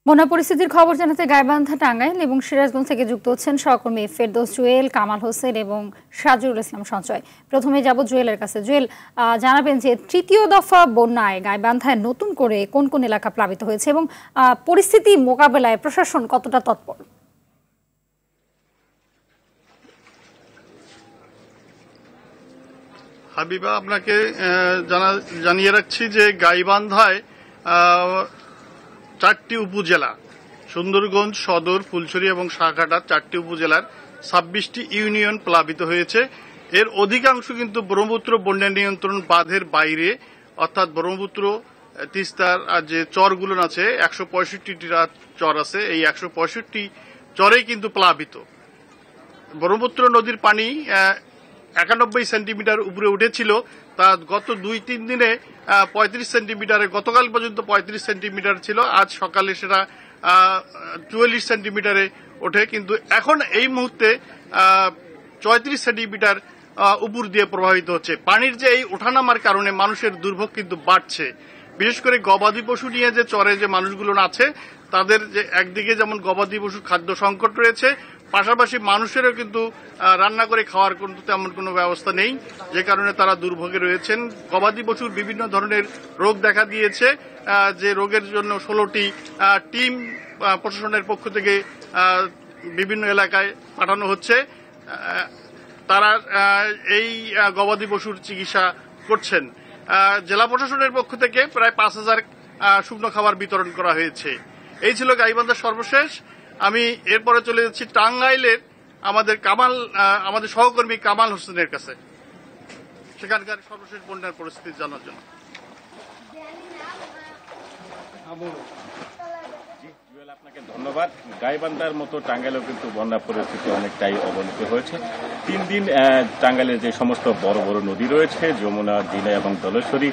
বন্যা পরিস্থিতির খবর জানাতে গাইবান্ধা, টাঙ্গাইল এবং সিরাজগঞ্জ থেকে যুক্ত হচ্ছেন সহকর্মী ফেরদৌস জুয়েল, কামাল হোসেন এবং সাজুরুল ইসলাম সঞ্চয়। প্রথমে যাব জুয়েলের কাছে। জুয়েল, জানাবেন যে তৃতীয় দফা বন্যায় গাইবান্ধায় নতুন করে কোন কোন এলাকা প্লাবিত হয়েছে এবং পরিস্থিতি মোকাবেলায় প্রশাসন কতটা তৎপর? হাবিবা, আপনাকে জানিয়ে রাখছি যে গাইবান্ধায় 4টি উপজেলা, সুন্দরগঞ্জ, সদর, ফুলছড়ি এবং সাঘাটা 4টি উপজেলার 26টি ইউনিয়ন প্লাবিত হয়েছে। এর অধিকাংশ কিন্তু ব্রহ্মপুত্র বন্যা নিয়ন্ত্রণ বাঁধের বাইরে, অর্থাৎ ব্রহ্মপুত্র তিস্তার যে চরগুলো আছে, 165টি চর আছে, এই 165টি চরেই কিন্তু প্লাবিত। ব্রহ্মপুত্র নদীর পানি 91 সেন্টিমিটার উপরে উঠেছিল, তা গত 2-3 দিনে 35 সেন্টিমিটারে, গতকাল পর্যন্ত 35 সেন্টিমিটার ছিল, আজ সকালে সেটা 44 সেন্টিমিটারে ওঠে। কিন্তু এখন এই মুহূর্তে 34 সেন্টিমিটার উপর দিয়ে প্রবাহিত হচ্ছে। পানির যে এই ওঠানামার কারণে মানুষের দুর্ভোগ কিন্তু বাড়ছে। বিশেষ করে গবাদি পশু নিয়ে যে চরে যে মানুষগুলো আছে, তাদের যে একদিকে যেমন গবাদি পশুর খাদ্য সংকট রয়েছে, পাশাপাশি মানুষেরও কিন্তু রান্না করে খাওয়ার তেমন কোনো ব্যবস্থা নেই, যে কারণে তারা দুর্ভোগে রয়েছেন। গবাদি পশুর বিভিন্ন ধরনের রোগ দেখা দিয়েছে, যে রোগের জন্য 16টি টিম প্রশাসনের পক্ষ থেকে বিভিন্ন এলাকায় পাঠানো হচ্ছে। তারা এই গবাদি পশুর চিকিৎসা করছেন। জেলা প্রশাসনের পক্ষ থেকে প্রায় 5000 শুকনো খাবার বিতরণ করা হয়েছে। এই ছিল গাইবান্ধার সর্বশেষ। আমি এরপরে চলে যাচ্ছি টাঙ্গাইলের আমাদের সহকর্মী কামাল হোসেনের কাছে, সেখানকার সর্বশেষ বন্যার পরিস্থিতি জানার জন্য। আপনাকে ধন্যবাদ। গাইবান্ধার মতো টাঙ্গাইলেও কিন্তু বন্যা পরিস্থিতি অনেকটাই অবনতি হয়েছে। 3 দিন টাঙ্গাইলের যে সমস্ত বড় বড় নদী রয়েছে, যমুনা, দিনা এবং দলেশ্বরী,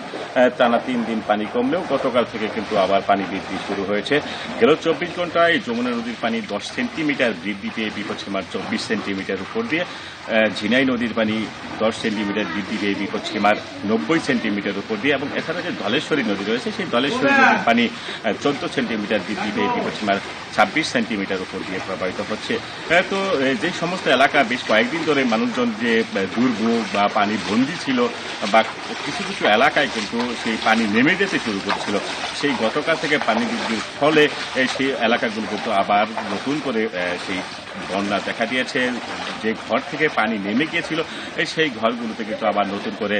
টানা 3 দিন পানি কমলেও গতকাল থেকে কিন্তু আবার পানি বৃদ্ধি শুরু হয়েছে। গেল 24 ঘন্টায় যমুনা নদীর পানি 10 সেন্টিমিটার বৃদ্ধি পেয়ে বিপদসীমার 24 সেন্টিমিটার উপর দিয়ে, ঝিনাই নদীর পানি 10 সেন্টিমিটার বৃদ্ধি পেয়ে বিপদসীমার 90 সেন্টিমিটার উপর দিয়ে, এবং এছাড়া যে ধলেশ্বরী নদী রয়েছে, সেই ধলেশ্বরী নদীর পানি 14 সেন্টিমিটার বৃদ্ধি পেয়ে বিপদসীমার 26 সেন্টিমিটার উপর দিয়ে প্রবাহিত হচ্ছে। তো যে সমস্ত এলাকা বেশ কয়েকদিন ধরে মানুষজন যে দুর্ভোগ বা পানি বন্দী ছিল, বা কিছু কিছু এলাকায় কিন্তু সেই পানি নেমে যেতে শুরু করছিল, সেই গতকাল থেকে পানি বৃদ্ধির ফলে সেই এলাকাগুলো কিন্তু আবার নতুন করে সেই বন্যা দেখা দিয়েছে। যে ঘর থেকে পানি নেমে গিয়েছিল, সেই ঘরগুলোতে কিন্তু আবার নতুন করে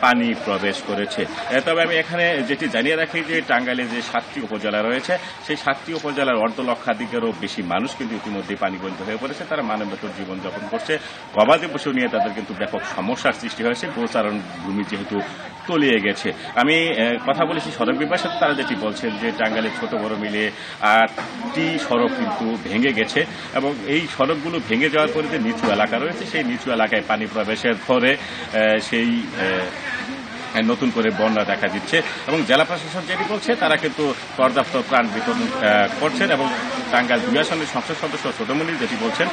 পানি প্রবেশ করেছে। তবে আমি এখানে যেটি জানিয়ে রাখি যে টাঙ্গাইলে যে 7টি উপজেলা রয়েছে, সেই 7টি উপজেলার অর্ধলক্ষাধিকেরও বেশি মানুষ কিন্তু ইতিমধ্যে পানিবন্দী হয়ে পড়েছে। তারা মানবেতর জীবনযাপন করছে। গবাদি পশু নিয়ে তাদের কিন্তু ব্যাপক সমস্যার সৃষ্টি হয়েছে, গোচারণ ভূমি যেহেতু তলিয়ে গেছে। আমি কথা বলেছি সড়ক বিভাগের সাথে, তারা যেটি বলছেন যে টাঙ্গাইলে ছোট বড় মিলিয়ে 8টি সড়ক কিন্তু ভেঙে গেছে, এবং এই সড়কগুলো ভেঙে যাওয়ার পরে যে নিচু এলাকা রয়েছে, সেই নিচু এলাকায় পানি প্রবেশের ফলে সেই নতুন করে বন্যা দেখা দিচ্ছে। এবং জেলা প্রশাসন যেটি বলছে, তারা কিন্তু পর্যাপ্ত ত্রাণ বিতরণ করছেন। এবং টাঙ্গাইল 2 আসনের সংসদ সদস্য ছোটমণি যেটি বলছেন,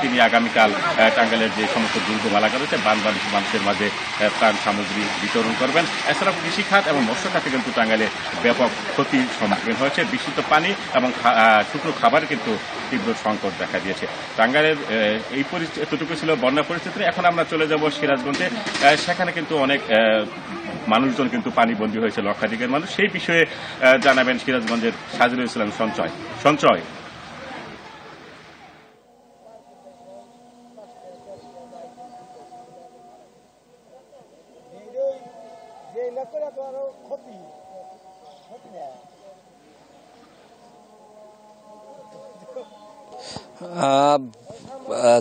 তিনি আগামীকাল টাঙ্গাইলের যে সমস্ত দুর্গম এলাকা রয়েছে, বানবান্ধব মানুষের মাঝে ত্রাণ সামগ্রী বিতরণ করবেন। এছাড়াও কৃষিখাত এবং মৎস্য খাতে কিন্তু টাঙ্গাইলে ব্যাপক ক্ষতির সম্মুখীন হয়েছে। বিশুদ্ধ পানি এবং শুকনো খাবার কিন্তু তীব্র সংকট দেখা দিয়েছে। টাঙ্গাইলের এই পরিস্থিতি এতটুকু ছিল বন্যা পরিস্থিতি। এখন আমরা চলে যাব সিরাজগঞ্জে। সেখানে কিন্তু অনেক মানুষজন কিন্তু পানিবন্দী হয়েছে, লক্ষাধিকের মানুষ। সেই বিষয়ে জানাবেন সিরাজগঞ্জের সাজুরুল ইসলাম সঞ্চয়।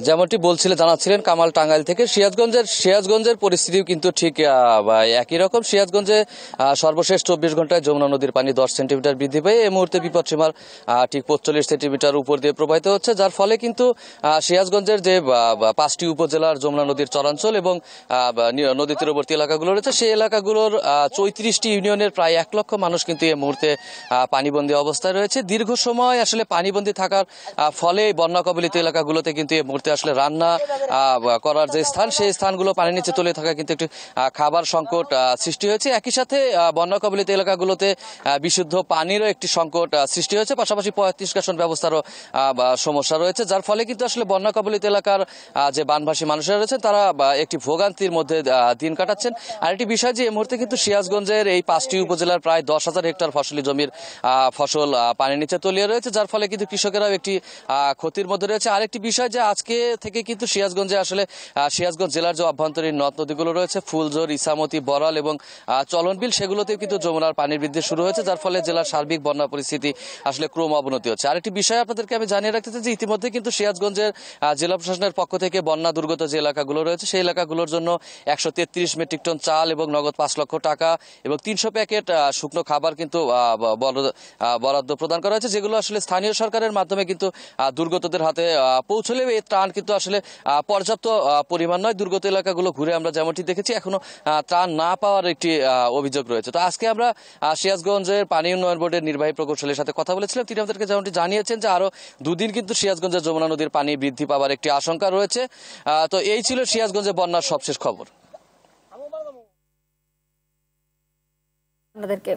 যেমনটি জানাচ্ছিলেন কামাল টাঙ্গাইল থেকে। সিরাজগঞ্জের পরিস্থিতিও কিন্তু ঠিক একই রকম। সিরাজগঞ্জে সর্বশেষ 24 ঘন্টায় যমুনা নদীর পানি 10 সেন্টিমিটার বৃদ্ধি পেয়ে এই মুহূর্তে বিপদসীমার ঠিক 45 সেন্টিমিটার উপর দিয়ে প্রবাহিত হচ্ছে, যার ফলে কিন্তু সিরাজগঞ্জের যে 5টি উপজেলার যমুনা নদীর চরাঞ্চল এবং নদী তীরবর্তী এলাকাগুলো রয়েছে, সেই এলাকাগুলোর 34টি ইউনিয়নের প্রায় 1 লক্ষ মানুষ কিন্তু এই মুহূর্তে পানিবন্দী অবস্থায় রয়েছে। দীর্ঘ সময় আসলে পানিবন্দী থাকার ফলে বন্যা কবলিত এলাকাগুলোতে কিন্তু এই মুহূর্তে আসলে রান্না করার যে স্থান, সেই স্থানগুলো পানির নিচে তলিয়ে থাকা কিন্তু একটি খাবার সংকট সৃষ্টি হয়েছে। একই সাথে বন্যা কবলিত এলাকাগুলোতে বিশুদ্ধ পানিরও একটি সংকট সৃষ্টি হয়েছে, পাশাপাশি 35 নিষ্কাশন ব্যবস্থারও সমস্যা রয়েছে, যার ফলে কিন্তু আসলে বন্যা কবলিত এলাকার যে বানভাসী মানুষেরা রয়েছেন তারা একটি ভোগান্তির মধ্যে দিন কাটাচ্ছেন। আর একটি বিষয় যে এই মুহূর্তে কিন্তু সিরাজগঞ্জের এই 5টি উপজেলার প্রায় 10,000 হেক্টর ফসলি জমির ফসল পানির নিচে তলিয়ে রয়েছে, যার ফলে কিন্তু কৃষকেরাও একটি ক্ষতির মধ্যে রয়েছে। আরেকটি বিষয় যে আজকে থেকে কিন্তু সিরাজগঞ্জে আসলে সিরাজগঞ্জ জেলার যে অভ্যন্তরীণ নদ নদীগুলো রয়েছে, ফুলজোর, ইসামতি, বড়াল এবং চলনবিল, সেগুলোতেও কিন্তু যমুনার পানির বৃদ্ধি শুরু হয়েছে, যার ফলে জেলার সার্বিক বন্যা পরিস্থিতি আসলে ক্রম অবনতি হচ্ছে। আরেকটি বিষয় আপনাদেরকে আমি জানিয়ে রাখতে চাই যে ইতিমধ্যে কিন্তু সিরাজগঞ্জের জেলা প্রশাসনের পক্ষ থেকে বন্যা দুর্গত যে এলাকাগুলো রয়েছে সেই এলাকাগুলোর জন্য 133 মেট্রিক টন চাল এবং নগদ 5 লক্ষ টাকা এবং 300 প্যাকেট শুকনো খাবার কিন্তু বরাদ্দ প্রদান করা হয়েছে, যেগুলো আসলে স্থানীয় সরকারের মাধ্যমে কিন্তু দুর্গতদের হাতে পৌঁছলেও এই ত্রাণ কিন্তু আসলে পর্যাপ্ত পরিমাণ নয়। দুর্গত এলাকাগুলো ঘুরে আমরা যেমনটি দেখেছি এখনো ত্রাণ না পাওয়ার একটি অভিযোগ রয়েছে। তো আজকে আমরা সিরাজগঞ্জের পানি উন্নয়ন বোর্ডের নির্বাহী প্রকৌশলীর সাথে কথা বলেছিলাম। তিনি আমাদেরকে যেমনটি জানিয়েছেন যে আরো 2 দিন কিন্তু সিরাজগঞ্জের যমুনা নদীর পানি বৃদ্ধি পাওয়ার একটি আশঙ্কা রয়েছে। তো এই ছিল সিরাজগঞ্জের বন্যার সবশেষ খবর। আপনাদেরকে